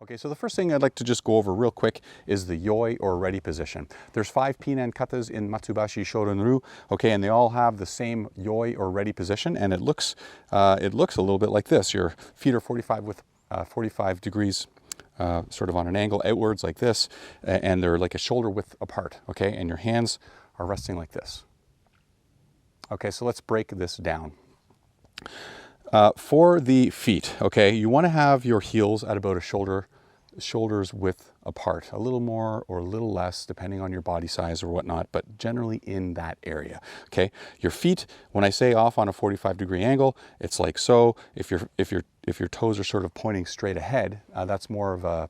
Okay, so the first thing I'd like to just go over real quick is the yoi or ready position. There's 5 Pinan katas in Matsubayashi-Ryu, okay, and they all have the same yoi or ready position, and it looks a little bit like this. Your feet are 45 degrees sort of on an angle outwards like this, and they're like a shoulder width apart, okay, and your hands are resting like this. Okay, so let's break this down. For the feet, okay, you want to have your heels at about a shoulder's width apart, a little more or a little less depending on your body size or whatnot, but generally in that area. Okay, your feet, when I say off on a 45-degree angle, it's like so. If your toes are sort of pointing straight ahead, that's more of a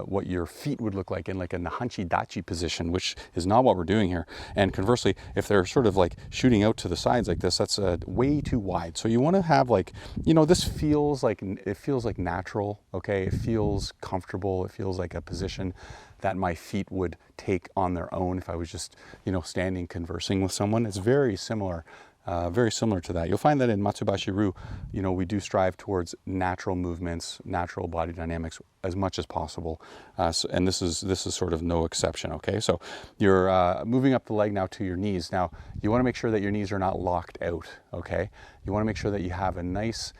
what your feet would look like in a Zenkutachi position, which is not what we're doing here. And conversely, if they're sort of like shooting out to the sides like this, that's way too wide. So you want to have like, you know, this feels like natural, okay? It feels comfortable. It feels like a position that my feet would take on their own if I was just, you know, standing conversing with someone. It's very similar to that. You'll find that in Matsubayashi-Ryu, you know, we do strive towards natural movements, natural body dynamics as much as possible, and this is sort of no exception. Okay, so you're moving up the leg now to your knees. Now you want to make sure that your knees are not locked out. Okay, you want to make sure that you have a nice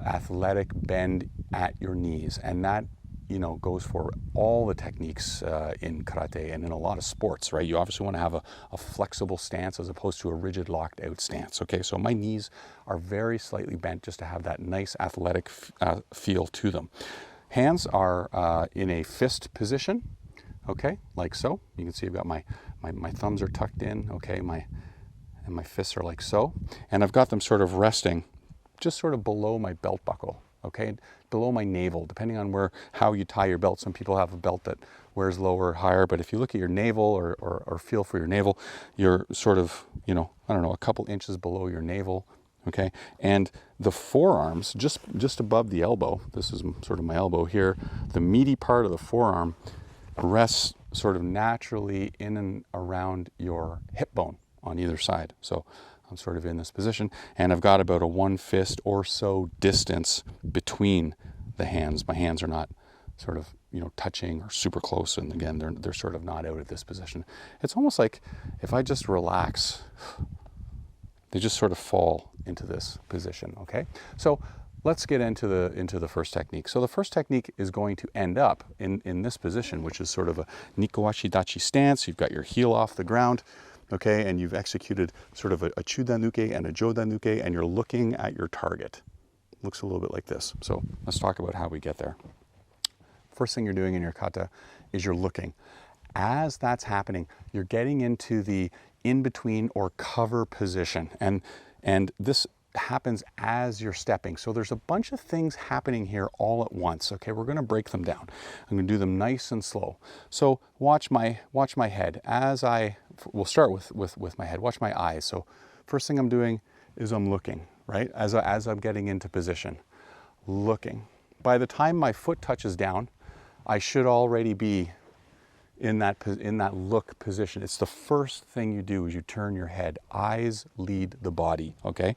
athletic bend at your knees, and that, you know, goes for all the techniques in karate and in a lot of sports, right? You obviously want to have a flexible stance as opposed to a rigid locked out stance. Okay, so my knees are very slightly bent just to have that nice athletic feel to them. Hands are in a fist position, okay, like so. You can see I've got my thumbs are tucked in, okay, and my fists are like so, and I've got them sort of resting just sort of below my belt buckle. Okay, below my navel, depending on how you tie your belt. Some people have a belt that wears lower or higher, but if you look at your navel or feel for your navel, you're sort of, you know, I don't know, a couple inches below your navel, okay? And the forearms, just above the elbow, this is sort of my elbow here, the meaty part of the forearm rests sort of naturally in and around your hip bone on either side. So I'm sort of in this position, and I've got about a 1 fist or so distance between the hands. My hands are not sort of, you know, touching or super close, and again, they're sort of not out at this position. It's almost like if I just relax, they just sort of fall into this position, okay? So let's get into the first technique. So the first technique is going to end up in this position, which is sort of a nikowashi-dachi stance. You've got your heel off the ground, okay, and you've executed sort of a chudanuke and a jodanuke, and you're looking at your target. Looks a little bit like this. So let's talk about how we get there. First thing you're doing in your kata is you're looking. As that's happening, you're getting into the in-between or cover position, and this happens as you're stepping. So there's a bunch of things happening here all at once. Okay, we're going to break them down. I'm going to do them nice and slow. So watch my head as we'll start with my head. Watch my eyes. So first thing I'm doing is I'm looking, right? As I'm getting into position, looking. By the time my foot touches down, I should already be in that look position. It's the first thing you do is you turn your head. Eyes lead the body, okay?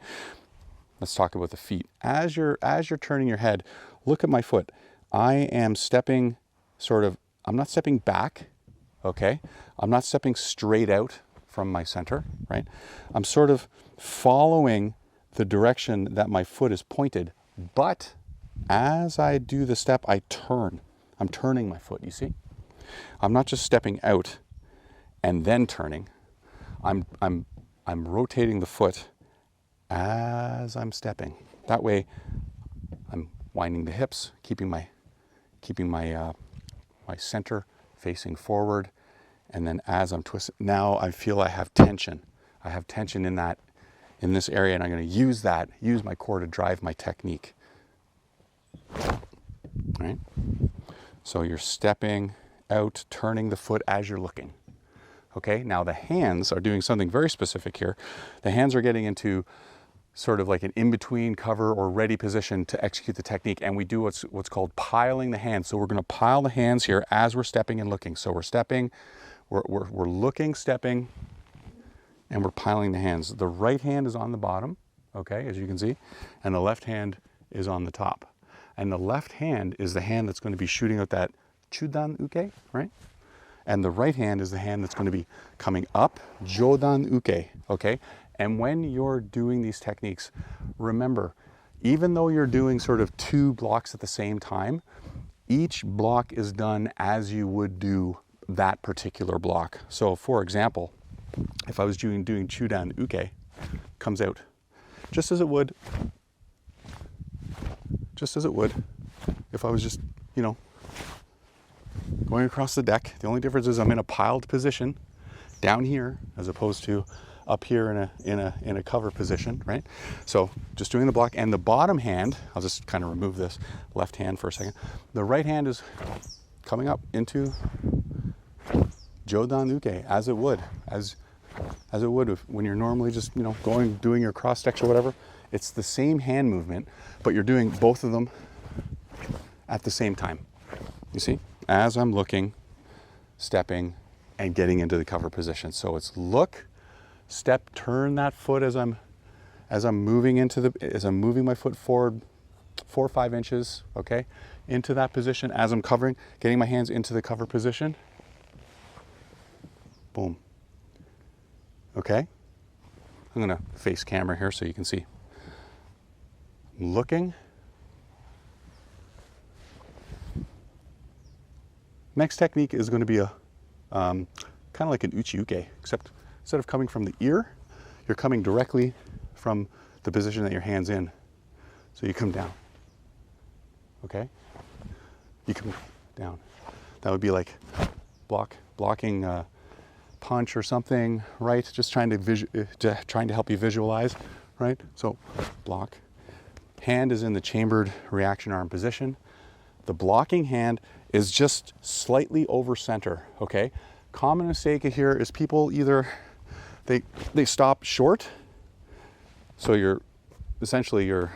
Let's talk about the feet. As you're turning your head, look at my foot. I am stepping I'm not stepping back, okay? I'm not stepping straight out from my center, right? I'm sort of following the direction that my foot is pointed, but as I do the step, I turn. I'm turning my foot, you see? I'm not just stepping out and then turning. I'm rotating the foot as I'm stepping. That way, I'm winding the hips, keeping my center facing forward, and then as I'm twisting, now I feel I have tension. I have tension in this area, and I'm going to use my core to drive my technique. All right? So you're stepping out, turning the foot as you're looking. Okay? Now the hands are doing something very specific here. The hands are getting into sort of like an in-between cover or ready position to execute the technique, and we do what's called piling the hands. So we're going to pile the hands here as we're stepping and looking. So we're stepping, we're looking, stepping, and we're piling the hands. The right hand is on the bottom, okay, as you can see, and the left hand is on the top. And the left hand is the hand that's going to be shooting out that chudan uke, right? And the right hand is the hand that's going to be coming up, jodan uke, okay? And when you're doing these techniques, remember, even though you're doing sort of two blocks at the same time, each block is done as you would do that particular block. So for example, if I was doing chudan uke, comes out just as it would if I was just, you know, going across the deck. The only difference is I'm in a piled position down here as opposed to up here in a cover position, right? So just doing the block, and the bottom hand, I'll just kind of remove this left hand for a second. The right hand is coming up into jodan uke as it would when you're normally just, you know, doing your cross decks or whatever. It's the same hand movement, but you're doing both of them at the same time. You see, as I'm looking, stepping, and getting into the cover position. So it's look, step, turn that foot as I'm moving my foot forward 4 or 5 inches, okay, into that position as I'm covering, getting my hands into the cover position. Boom. Okay. I'm gonna face camera here so you can see. Looking. Next technique is going to be a kind of like an uchi-uke, except instead of coming from the ear, you're coming directly from the position that your hand's in. So you come down. Okay? You come down. That would be like blocking punch or something, right? Just trying to help you visualize, right? So block. Hand is in the chambered reaction arm position. The blocking hand is just slightly over center, okay? Common mistake here is people either, they stop short, so essentially your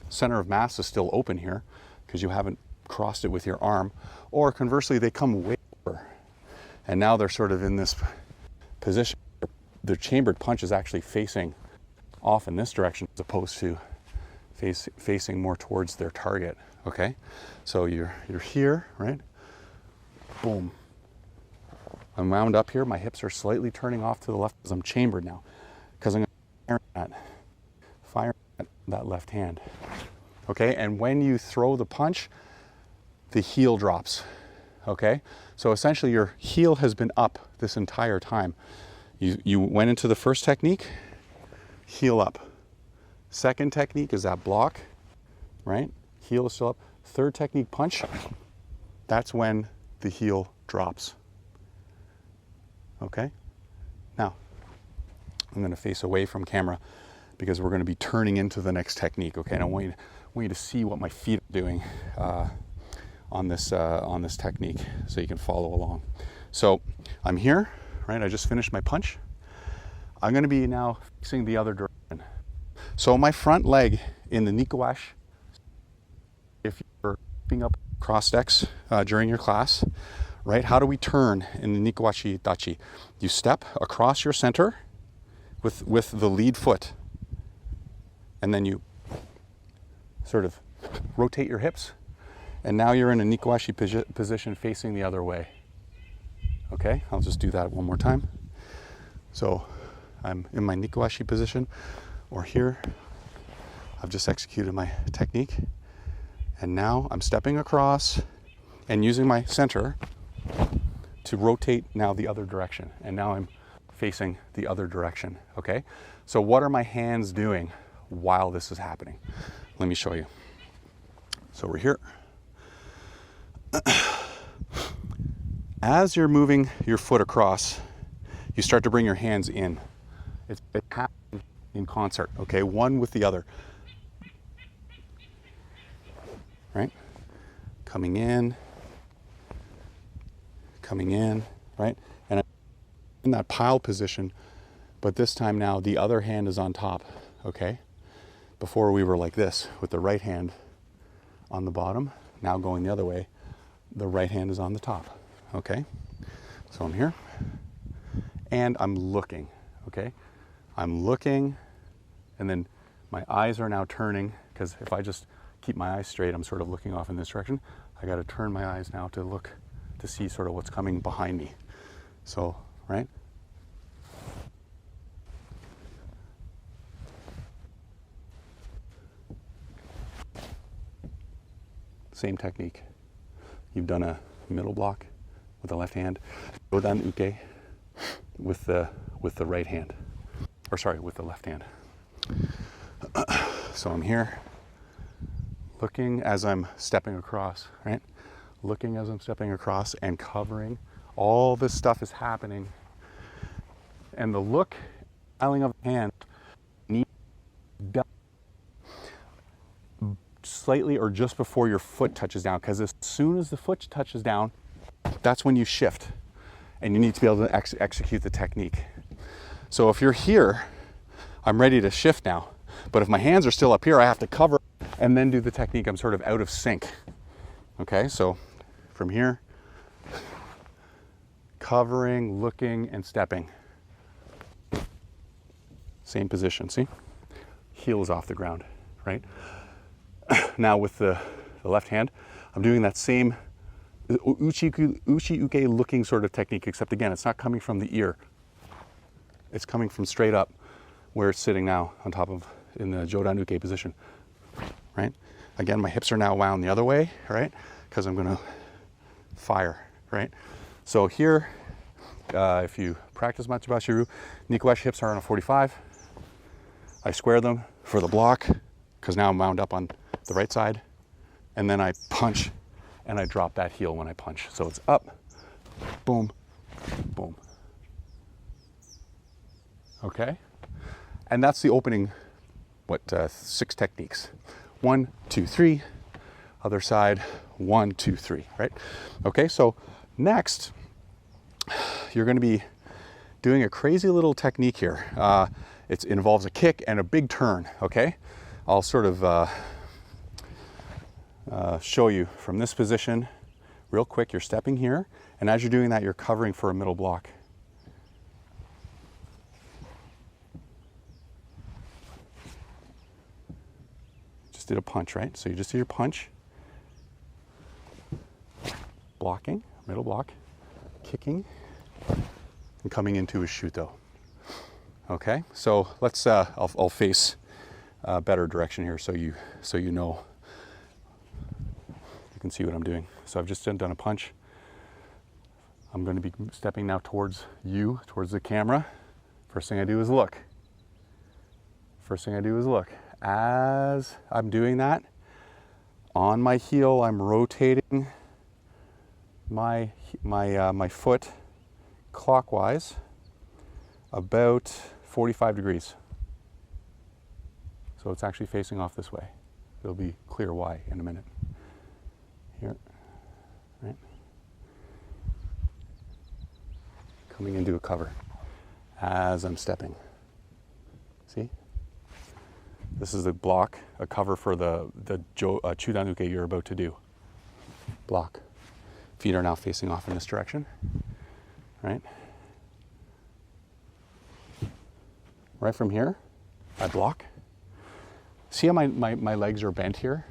center of mass is still open here because you haven't crossed it with your arm, or conversely, they come way over, and now they're sort of in this position. Their chambered punch is actually facing off in this direction as opposed to facing more towards their target, okay? So you're here, right? Boom. I'm wound up here. My hips are slightly turning off to the left because I'm chambered now, because I'm going to fire that left hand, okay? And when you throw the punch, the heel drops, okay? So essentially your heel has been up this entire time. You went into the first technique, heel up. Second technique is that block, right? Heel is still up. Third technique, punch. That's when the heel drops. Okay? Now, I'm going to face away from camera because we're going to be turning into the next technique, okay? And I want you to see what my feet are doing on this technique so you can follow along. So I'm here, right? I just finished my punch. I'm going to be now facing the other direction. So my front leg in the nikuwashi, if you're picking up cross decks during your class, right? How do we turn in the nikuwashi-dachi? You step across your center with the lead foot, and then you sort of rotate your hips, and now you're in a nikuwashi position facing the other way. Okay, I'll just do that one more time. So I'm in my nikuwashi position, or here. I've just executed my technique, and now I'm stepping across and using my center to rotate now the other direction, and now I'm facing the other direction, okay? So what are my hands doing while this is happening? Let me show you. So we're here. As you're moving your foot across, you start to bring your hands in. It happens in concert, okay? One with the other. Right? Coming in, right? And I'm in that pile position, but this time now the other hand is on top, okay? Before we were like this with the right hand on the bottom, now going the other way, the right hand is on the top, okay? So I'm here and I'm looking, okay? I'm looking, and then my eyes are now turning, because if I just keep my eyes straight, I'm sort of looking off in this direction. I got to turn my eyes now to look, to see sort of what's coming behind me. So, right? Same technique. You've done a middle block with the left hand, Shodan uke with the right hand, or sorry, with the left hand. So I'm here, looking as I'm stepping across, right? Looking as I'm stepping across and covering. All this stuff is happening, and the look, piling of the hand, knee down slightly or just before your foot touches down, because as soon as the foot touches down, that's when you shift, and you need to be able to execute the technique. So if you're here, I'm ready to shift now, but if my hands are still up here, I have to cover and then do the technique. I'm sort of out of sync. Okay, so from here, covering, looking, and stepping. Same position, see? Heels off the ground, right? Now with the left hand, I'm doing that same uchi uke looking sort of technique, except again, it's not coming from the ear. It's coming from straight up where it's sitting now on top of, in the Jodan uke position, right? Again, my hips are now wound the other way, right? Because I'm gonna fire, right? So here, if you practice Matsubayashi-Ryu, Nikuashi hips are on a 45. I square them for the block, because now I'm wound up on the right side, and then I punch and I drop that heel when I punch. So it's up, boom, boom. Okay? And that's the opening, 6 techniques. 1, 2, 3, other side, 1, 2, 3, right? Okay, so next, you're gonna be doing a crazy little technique here. It involves a kick and a big turn, okay? I'll sort of show you from this position real quick. You're stepping here, and as you're doing that, you're covering for a middle block. Just did a punch, right? So you just did your punch, blocking, middle block, kicking, and coming into a shuto. Okay, so let's, I'll face a better direction here so you know, you can see what I'm doing. So I've just done a punch. I'm going to be stepping now towards you, towards the camera. First thing I do is look. First thing I do is look. As I'm doing that, on my heel, I'm rotating my foot clockwise about 45 degrees. So it's actually facing off this way. It'll be clear why in a minute. Here, right? Coming into a cover as I'm stepping. See? This is a block, a cover for the Chudan uke you're about to do. Block. Feet are now facing off in this direction, right? Right from here, I block. See how my legs are bent here,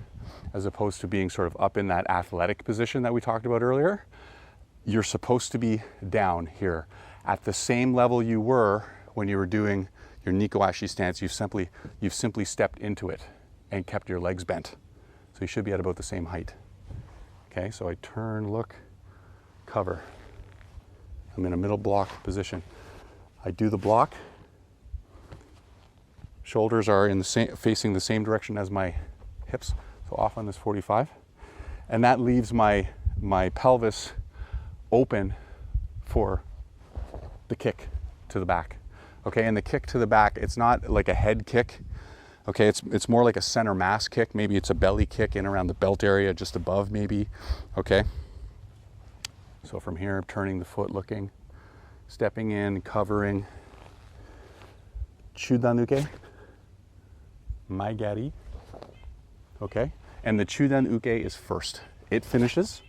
as opposed to being sort of up in that athletic position that we talked about earlier? You're supposed to be down here at the same level you were when you were doing your Nikuashi stance. You've simply stepped into it and kept your legs bent. So you should be at about the same height. Okay, so I turn, look, cover. I'm in a middle block position. I do the block. Shoulders are in the facing the same direction as my hips, so off on this 45. And that leaves my pelvis open for the kick to the back. Okay, and the kick to the back, it's not like a head kick. Okay, it's more like a center mass kick. Maybe it's a belly kick in around the belt area, just above maybe. Okay. So from here, turning the foot, looking, stepping in, covering. Chudan uke. Maigari. Okay, and the Chudan uke is first. It finishes,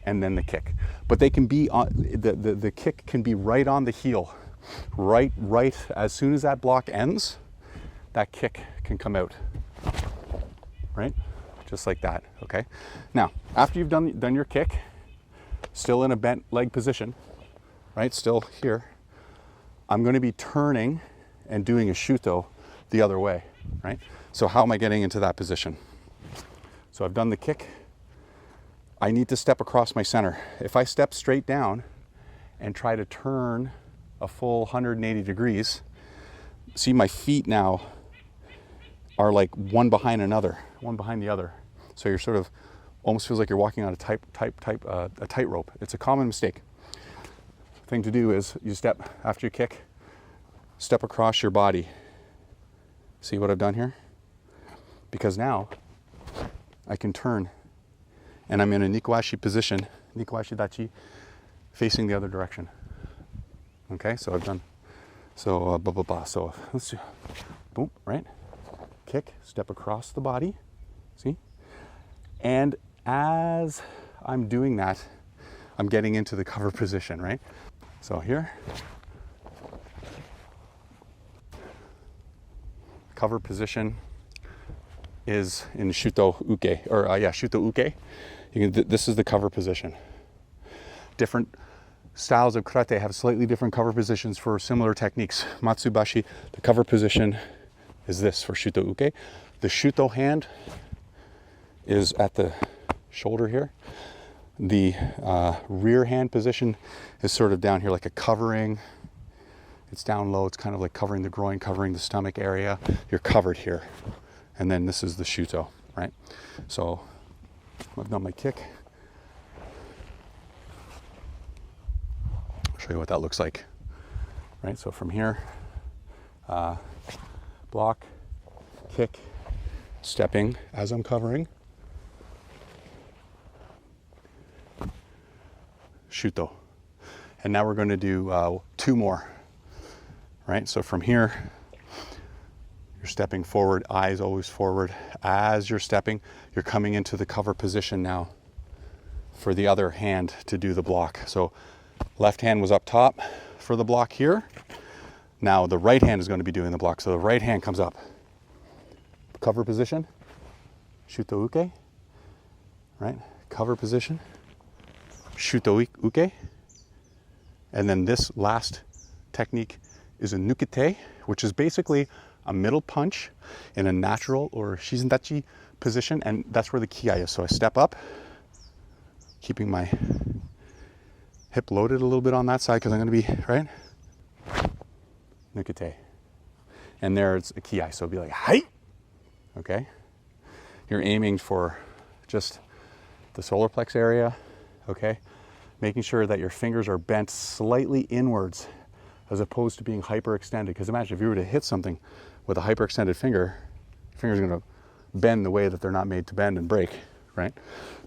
and then the kick. But they can be on, the kick can be right on the heel. Right, as soon as that block ends, that kick can come out, right? just like that, okay? Now, after you've done your kick, still in a bent leg position, right? Still here. I'm going to be turning and doing a shuto the other way, right? So how am I getting into that position? So I've done the kick. I need to step across my center. If I step straight down and try to turn a full 180 degrees, see my feet now are like one behind the other. So you're sort of, almost feels like you're walking on a tightrope. It's a common mistake. Thing to do is you step, after you kick, step across your body. See what I've done here? Because now I can turn and I'm in a nikuashi position, nikuashi-dachi, facing the other direction. Okay, so I've done, so so let's do, boom, right? Kick, step across the body, see? And as I'm doing that, I'm getting into the cover position, right? So here, cover position is in shuto uke, or shuto uke. This is the cover position. Different styles of karate have slightly different cover positions for similar techniques. Matsubayashi, the cover position is this for shuto uke. The shuto hand is at the shoulder here. The rear hand position is sort of down here like a covering. It's down low, it's kind of like covering the groin, covering the stomach area. You're covered here. And then this is the shuto, right? So I've done my kick. I'll show you what that looks like, right? So from here, block, kick, stepping as I'm covering, shuto. And now we're going to do 2 more, right? So from here, you're stepping forward, eyes always forward. As you're stepping, you're coming into the cover position now for the other hand to do the block. So left hand was up top for the block here. Now the right hand is going to be doing the block. So the right hand comes up. Cover position, shuto uke, right? Cover position, shuto uke. And then this last technique is a nukete, which is basically a middle punch in a natural or shizendachi position, and that's where the kiai is. So I step up, keeping my hip loaded a little bit on that side because I'm going to be, right? Nukete. And there it's a kiai, so it'll be like, hai! Okay? You're aiming for just the solar plex area, okay? Making sure that your fingers are bent slightly inwards as opposed to being hyperextended. Because imagine if you were to hit something with a hyperextended finger, your finger's gonna bend the way that they're not made to bend and break, right?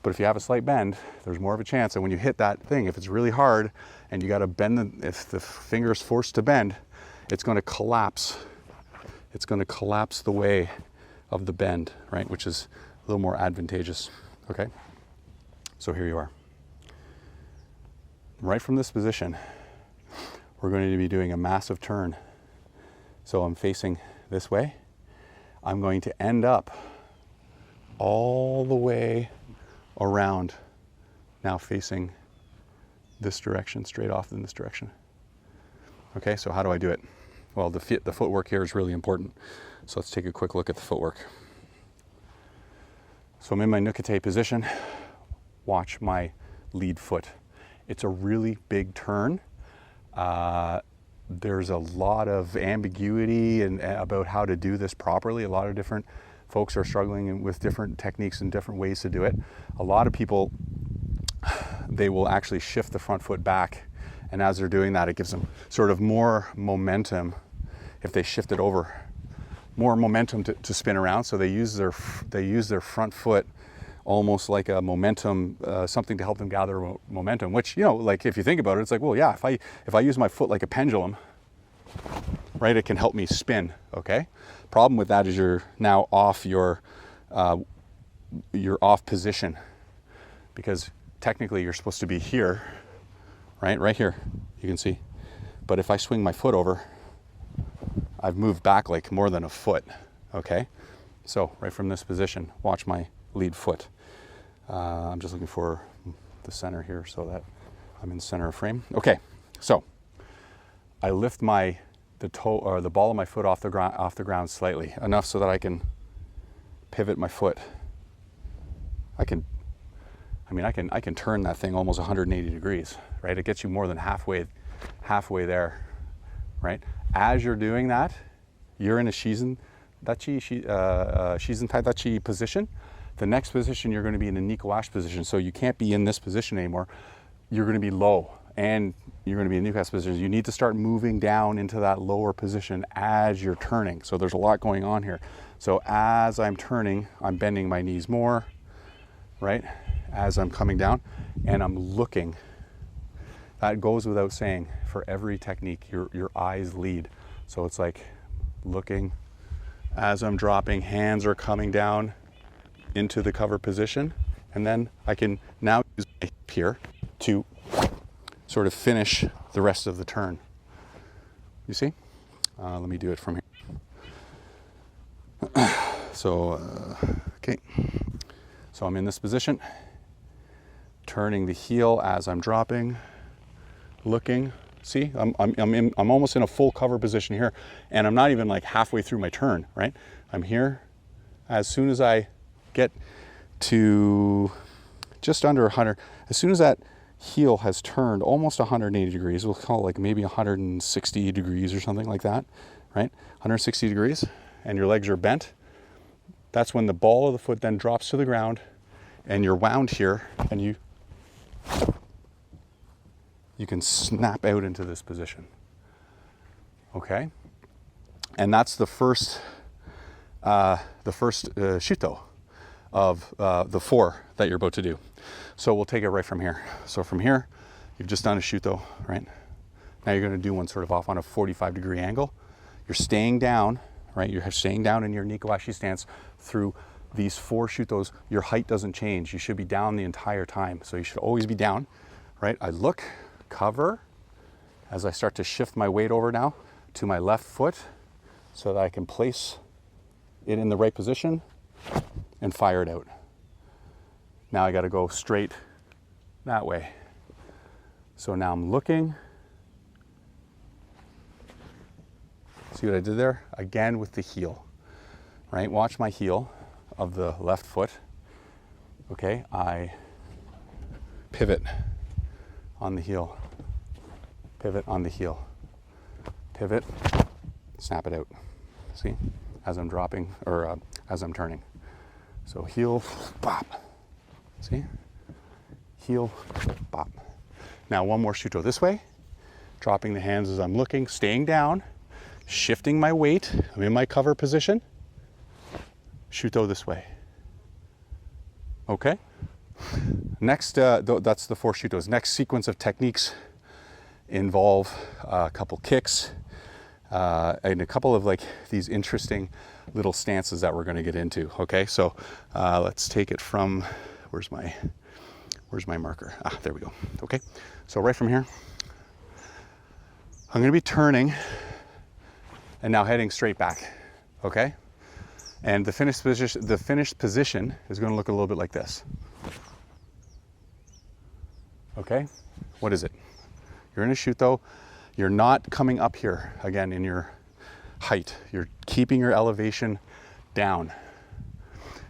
But if you have a slight bend, there's more of a chance that when you hit that thing, if it's really hard and you gotta bend, if the finger is forced to bend, it's gonna collapse. It's gonna collapse the way of the bend, right? Which is a little more advantageous, okay? So here you are. Right from this position, we're going to be doing a massive turn. So I'm facing this way. I'm going to end up all the way around, now facing this direction, straight off in this direction. Okay, so how do I do it? Well, the footwork here is really important. So let's take a quick look at the footwork. So I'm in my nukete position. Watch my lead foot. It's a really big turn. There's a lot of ambiguity about how to do this properly. A lot of different folks are struggling with different techniques and different ways to do it. A lot of people, they will actually shift the front foot back, and as they're doing that, it gives them sort of more momentum if they shift it over, more momentum to spin around. So they use their front foot almost like a momentum, something to help them gather momentum, which, you know, like if you think about it, it's like, well, yeah, if I use my foot like a pendulum, right, it can help me spin, okay? Problem with that is you're now off you're off position, because technically you're supposed to be here, right here, you can see. But if I swing my foot over, I've moved back like more than a foot, okay? So right from this position, watch my lead foot. I'm just looking for the center here so that I'm in the center of frame. Okay, so I lift the toe or the ball of my foot off the ground slightly, enough so that I can pivot my foot. I can turn that thing almost 180 degrees, right? It gets you more than halfway there, right? As you're doing that, you're in a shizen taidachi position. The next position, you're going to be in a nikowashi position. So you can't be in this position anymore. You're going to be low and you're going to be in nikowashi position. You need to start moving down into that lower position as you're turning. So there's a lot going on here. So as I'm turning, I'm bending my knees more, right? As I'm coming down and I'm looking. That goes without saying for every technique, your eyes lead. So it's like looking as I'm dropping, hands are coming down into the cover position. And then I can now use my hip here to sort of finish the rest of the turn. You see? Let me do it from here. So, okay. So I'm in this position, turning the heel as I'm dropping, looking. See, I'm almost in a full cover position here, and I'm not even like halfway through my turn, right? I'm here. As soon as I get to just under 100, as soon as that heel has turned almost 180 degrees, we'll call it like maybe 160 degrees or something like that, right? 160 degrees, and your legs are bent. That's when the ball of the foot then drops to the ground, and you're wound here, and you can snap out into this position. Okay, and that's the first shuto of the 4 that you're about to do. So we'll take it right from here. So from here, you've just done a shuto, right? Now you're going to do one sort of off on a 45-degree angle. You're staying down, right? You're staying down in your nikowashi stance through these 4 shutos. Your height doesn't change. You should be down the entire time. So you should always be down, right? I look, cover, as I start to shift my weight over now to my left foot so that I can place it in the right position and fire it out. Now I got to go straight that way. So now I'm looking. See what I did there? Again with the heel, right? Watch my heel of the left foot. Okay, I pivot on the heel, pivot on the heel, pivot, snap it out. See, as I'm dropping, or as I'm turning. So heel, bop. See? Heel, bop. Now one more shuto this way, dropping the hands as I'm looking, staying down, shifting my weight. I'm in my cover position. Shuto this way. Okay? Next, that's the 4 shutos. Next sequence of techniques involve a couple kicks and a couple of like these interesting little stances that we're going to get into. Okay, so let's take it from, where's my marker? Ah, there we go. Okay, so right from here, I'm going to be turning and now heading straight back. Okay, and the finished position is going to look a little bit like this. Okay, what is it? You're in a shuto. You're not coming up here again in your height. You're keeping your elevation down.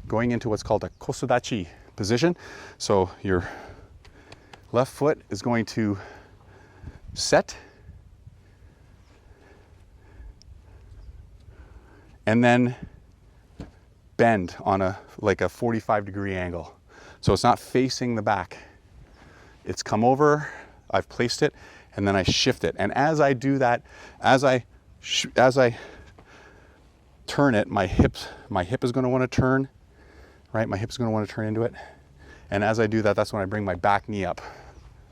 Going into what's called a Kosodachi position. So your left foot is going to set and then bend on a 45-degree angle. So it's not facing the back. It's come over, I've placed it, and then I shift it. And as I do that, as I turn it, my hip is going to want to turn, right? My hip is going to want to turn into it. And as I do that, that's when I bring my back knee up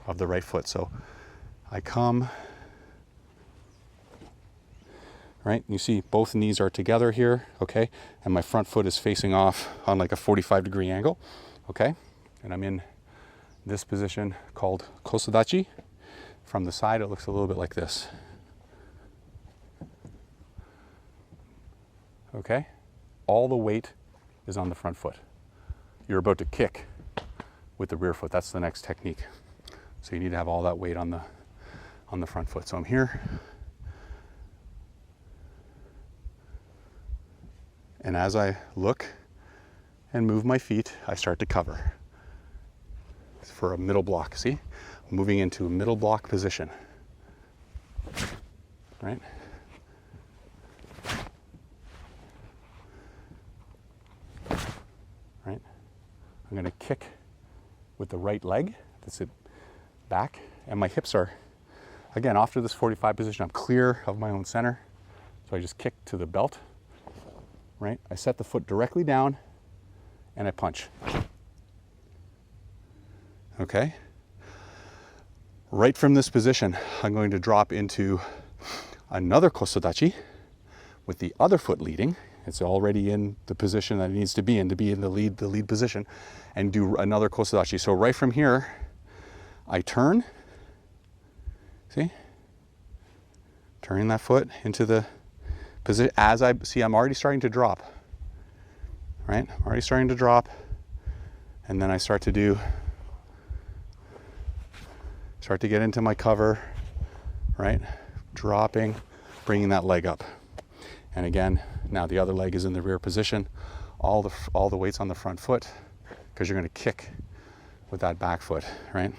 of the right foot. So I come, right? You see both knees are together here, okay? And my front foot is facing off on like a 45-degree angle, okay? And I'm in this position called Kosodachi. From the side, it looks a little bit like this. Okay? All the weight is on the front foot. you're about to kick with the rear foot. That's the next technique. So you need to have all that weight on the front foot. So I'm here. And as I look and move my feet, I start to cover for a middle block. See? I'm moving into a middle block position. Right? Right? I'm going to kick with the right leg. That's it. Back. And my hips are, again, off to this 45 position. I'm clear of my own center. So I just kick to the belt. Right? I set the foot directly down and I punch. Okay? Right from this position, I'm going to drop into another Kosodachi with the other foot leading. It's already in the position that it needs to be in the lead position, and do another Kosodachi. So right from here, I turn. See? Turning that foot into the position. As I see, I'm already starting to drop. Right? I'm already starting to drop. And then I start to get into my cover, right? Dropping, bringing that leg up. And again, now the other leg is in the rear position. All the weight's on the front foot because you're going to kick with that back foot, right?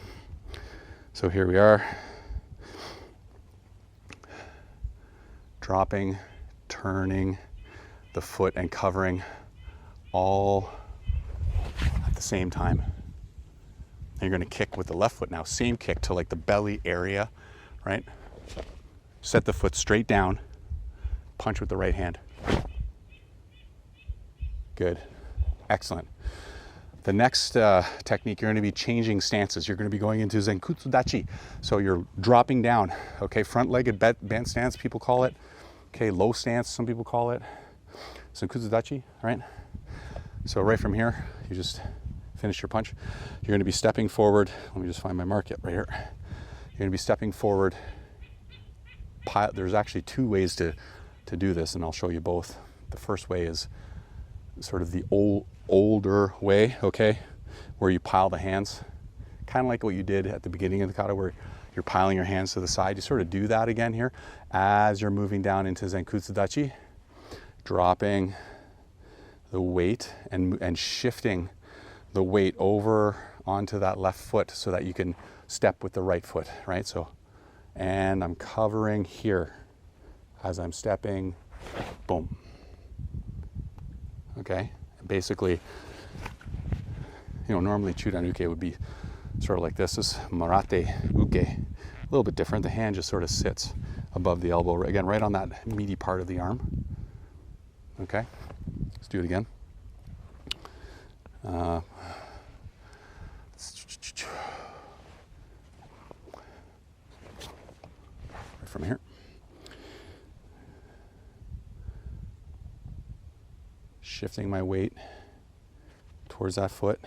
So here we are. Dropping, turning the foot and covering all at the same time. And you're going to kick with the left foot now. Same kick to like the belly area, right? Set the foot straight down. Punch with the right hand. Good. Excellent. The next technique, you're going to be changing stances. You're going to be going into Zenkutachi. So you're dropping down. Okay, front-legged bent stance, people call it. Okay, low stance, some people call it. Zenkutachi, right? So right from here, you just finish your punch. You're going to be stepping forward. Let me just find my mark right here. You're going to be stepping forward. There's actually two ways to do this, and I'll show you both. The first way is sort of the older way, okay, where you pile the hands, kind of like what you did at the beginning of the kata, where you're piling your hands to the side. You sort of do that again here as you're moving down into Zenkutachi, dropping the weight and shifting the weight over onto that left foot so that you can step with the right foot, right? So, and I'm covering here as I'm stepping, boom. Okay, basically, you know, normally Chudan uke would be sort of like this. This is marate uke, a little bit different. The hand just sort of sits above the elbow, again, right on that meaty part of the arm. Okay, let's do it again. Right from here. Shifting my weight towards that foot.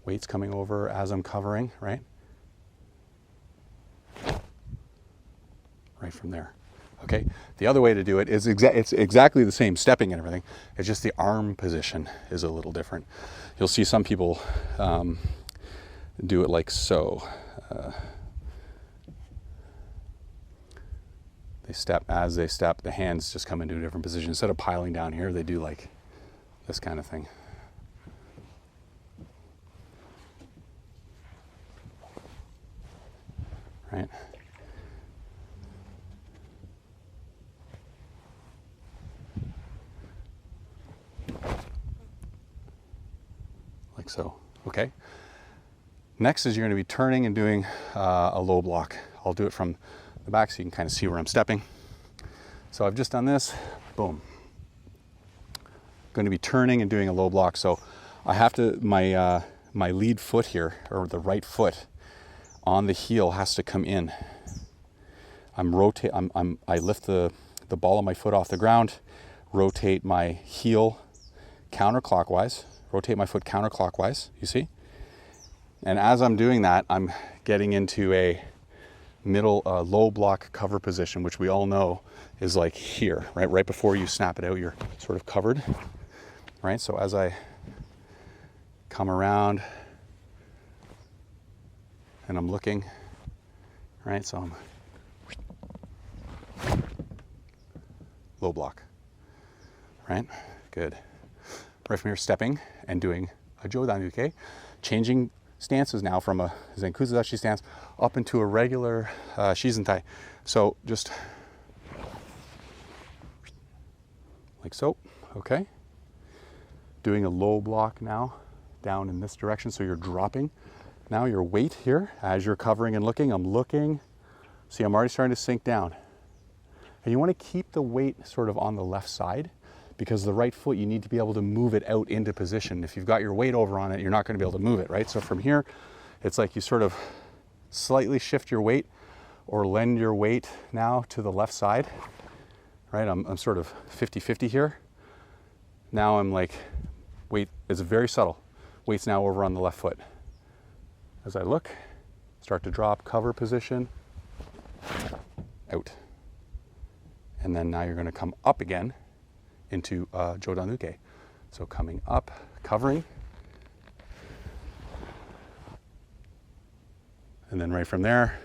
Weight's coming over as I'm covering, right? Right from there. Okay, the other way to do it is it's exactly the same, stepping and everything. It's just the arm position is a little different. You'll see some people do it like so. They step, as they step, the hands just come into a different position. Instead of piling down here, they do like this kind of thing. Right? Like so, okay? Next is you're going to be turning and doing a low block. I'll do it from the back so you can kind of see where I'm stepping. So I've just done this, boom. Going to be turning and doing a low block. So I have to, my lead foot here, or the right foot on the heel has to come in. I lift the ball of my foot off the ground, rotate my heel counterclockwise, rotate my foot counterclockwise, you see? And as I'm doing that, I'm getting into a middle low block cover position, which we all know is like here, right? Right before you snap it out, you're sort of covered, right? So as I come around and I'm looking, right? So I'm low block, right? Good. Right from here, stepping and doing a Jodan uke, changing stances now from a Zenkutachi stance up into a regular Shizentai. So just like so, okay? Doing a low block now, down in this direction, so you're dropping. Now your weight here, as you're covering and looking, I'm looking. See, I'm already starting to sink down. And you want to keep the weight sort of on the left side, because the right foot, you need to be able to move it out into position. If you've got your weight over on it, you're not going to be able to move it, right? So from here, it's like you sort of slightly shift your weight or lend your weight now to the left side, right? I'm sort of 50-50 here. Now I'm like, weight is very subtle. Weight's now over on the left foot. As I look, start to drop, cover position, out. And then now you're going to come up again into Jodan uke. So coming up, covering. And then right from there,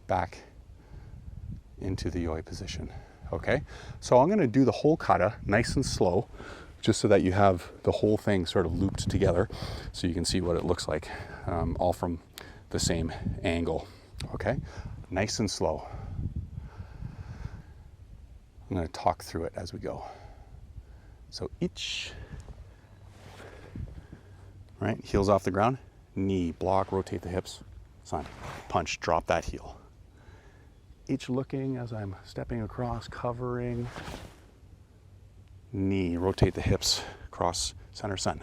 back into the yoi position. Okay, so I'm going to do the whole kata nice and slow, just so that you have the whole thing sort of looped together, so you can see what it looks like, all from the same angle. Okay, nice and slow. I'm going to talk through it as we go. So each, right, heels off the ground, knee, block, rotate the hips, sign, punch, drop that heel. Each looking as I'm stepping across, covering, knee, rotate the hips, cross, center, sun.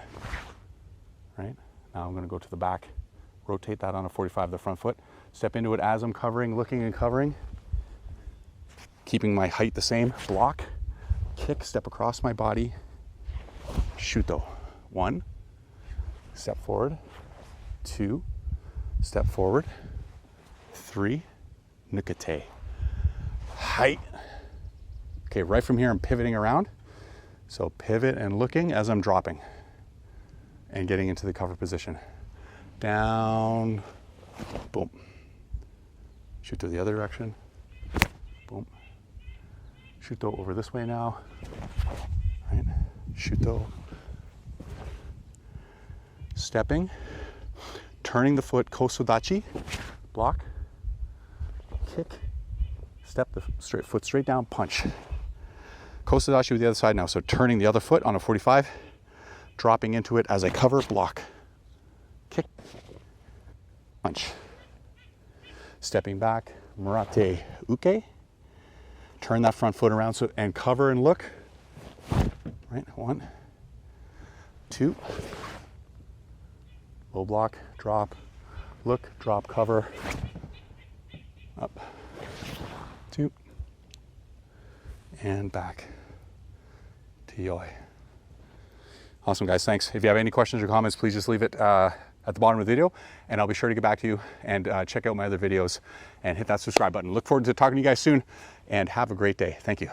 Right? Now I'm going to go to the back, rotate that on a 45, the front foot, step into it as I'm covering, looking and covering, keeping my height the same, block, kick, step across my body, shuto. 1, step forward, 2, step forward, 3, nukate. Height. Okay, right from here I'm pivoting around. So pivot and looking as I'm dropping and getting into the cover position. Down, boom. Shoot to the other direction, boom. Shuto over this way now, right? Shuto. Stepping, turning the foot, Kosodachi, block, kick, step the foot straight down, punch. Kosodachi with the other side now, so turning the other foot on a 45, dropping into it as I cover, block, kick, punch. Stepping back, murate uke, turn that front foot around and cover and look, right? 1, 2, low block, drop, look, drop, cover, up, 2, and back to yoi. Awesome, guys, thanks. If you have any questions or comments, please just leave it at the bottom of the video, and I'll be sure to get back to you and check out my other videos and hit that subscribe button. Look forward to talking to you guys soon, and have a great day. Thank you.